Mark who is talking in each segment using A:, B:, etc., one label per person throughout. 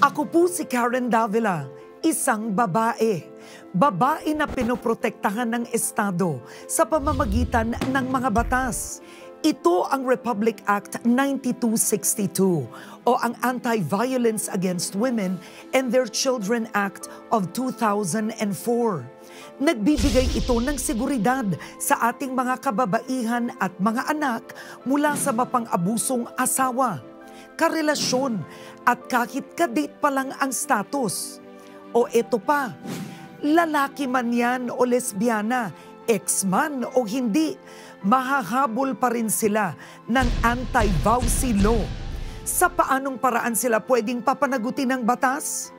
A: Ako po si Karen Davila, isang babae. Babae na pinoprotektahan ng Estado sa pamamagitan ng mga batas. Ito ang Republic Act 9262 o ang Anti-Violence Against Women and Their Children Act of 2004. Nagbibigay ito ng seguridad sa ating mga kababaihan at mga anak mula sa mapang-abusong asawa, karelasyon at kahit kadate pa lang ang status. O eto pa, lalaki man yan o lesbiana, ex-man o hindi, mahahabol pa rin sila ng anti-vowsy law. Sa paanong paraan sila pwedeng papanagutin ng batas?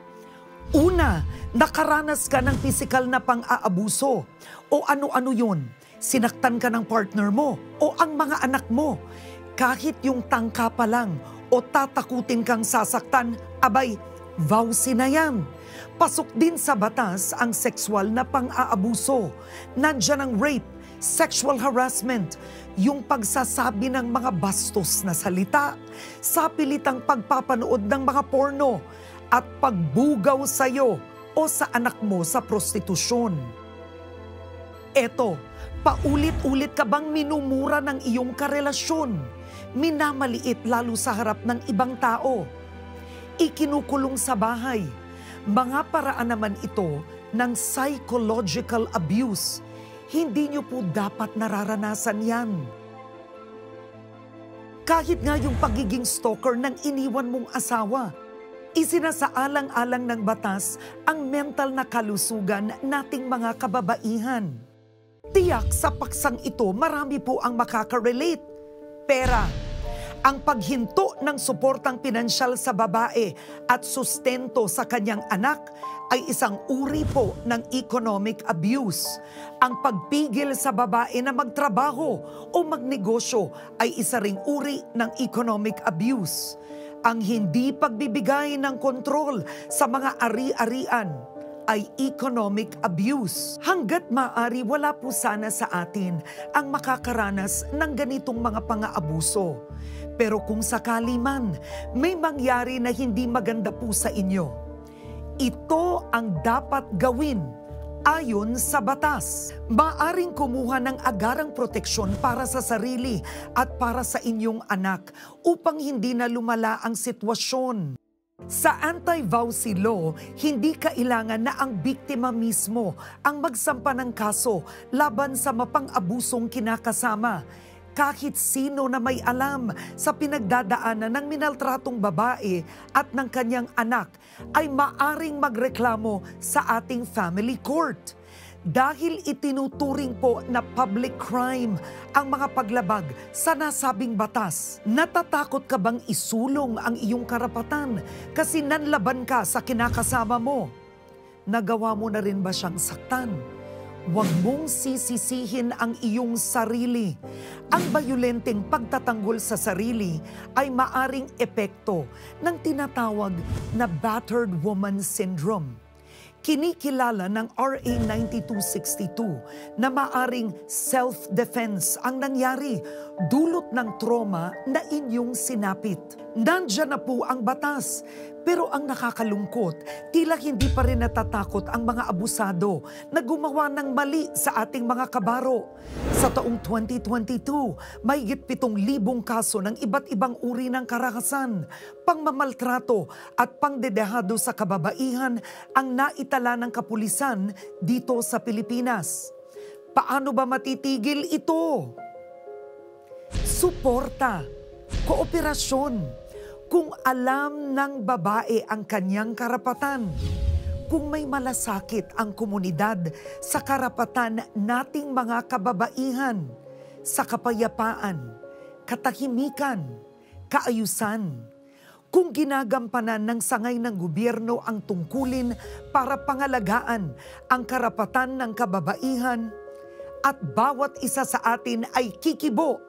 A: Una, nakaranas ka ng pisikal na pang-aabuso o ano-ano yun. Sinaktan ka ng partner mo o ang mga anak mo. Kahit yung tangka pa lang o tatakutin kang sasaktan, abay, vowsy na yan. Pasok din sa batas ang sexual na pang-aabuso. Nandiyan ang rape, sexual harassment, yung pagsasabi ng mga bastos na salita, sapilitang pagpapanood ng mga porno, at pagbugaw sa'yo o sa anak mo sa prostitusyon. Eto, paulit-ulit ka bang minumura ng iyong karelasyon? Minamaliit lalo sa harap ng ibang tao? Ikinukulong sa bahay. Mga paraan naman ito ng psychological abuse. Hindi niyo po dapat nararanasan yan. Kahit nga yung pagiging stalker ng iniwan mong asawa, isinasaalang-alang ng batas ang mental na kalusugan nating mga kababaihan. Tiyak sa paksang ito, marami po ang makaka-relate. Pera. Ang paghinto ng suportang pinansyal sa babae at sustento sa kanyang anak ay isang uri po ng economic abuse. Ang pagpigil sa babae na magtrabaho o magnegosyo ay isa ring uri ng economic abuse. Ang hindi pagbibigay ng kontrol sa mga ari-arian ay economic abuse. Hanggat maaari, wala po sana sa atin ang makakaranas ng ganitong mga pang-aabuso. Pero kung sakali man, may mangyari na hindi maganda po sa inyo, ito ang dapat gawin ayon sa batas. Maaring kumuha ng agarang proteksyon para sa sarili at para sa inyong anak upang hindi na lumala ang sitwasyon. Sa anti-vowsy law, hindi kailangan na ang biktima mismo ang magsampa ng kaso laban sa mapang-abusong kinakasama. Kahit sino na may alam sa pinagdadaanan ng minaltratong babae at ng kanyang anak ay maaring magreklamo sa ating family court. Dahil itinuturing po na public crime ang mga paglabag sa nasabing batas. Natatakot ka bang isulong ang iyong karapatan kasi nanlaban ka sa kinakasama mo? Nagawa mo na rin ba siyang saktan? Huwag mong sisisihin ang iyong sarili. Ang bayolenteng pagtatanggol sa sarili ay maaring epekto ng tinatawag na battered woman syndrome. Kinikilala ng RA 9262 na maaring self-defense ang nangyari dulot ng trauma na inyong sinapit. Nandiyan na po ang batas. Pero ang nakakalungkot, tila hindi pa rin natatakot ang mga abusado na gumawa ng mali sa ating mga kabaro. Sa taong 2022, mahigit 7,000 kaso ng iba't ibang uri ng karahasan, pangmamaltrato at pangdedehado sa kababaihan ang naitala ng kapulisan dito sa Pilipinas. Paano ba matitigil ito? Suporta, kooperasyon. Kung alam ng babae ang kanyang karapatan, kung may malasakit ang komunidad sa karapatan nating mga kababaihan, sa kapayapaan, katahimikan, kaayusan, kung ginagampanan ng sangay ng gobyerno ang tungkulin para pangalagaan ang karapatan ng kababaihan, at bawat isa sa atin ay kikibo,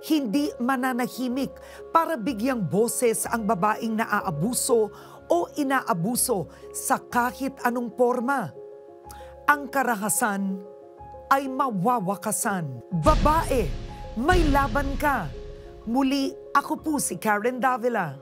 A: hindi mananahimik para bigyang boses ang babaeng naaabuso o inaabuso sa kahit anong forma. Ang karahasan ay mawawakasan. Babae, may laban ka. Muli, ako po si Karen Davila.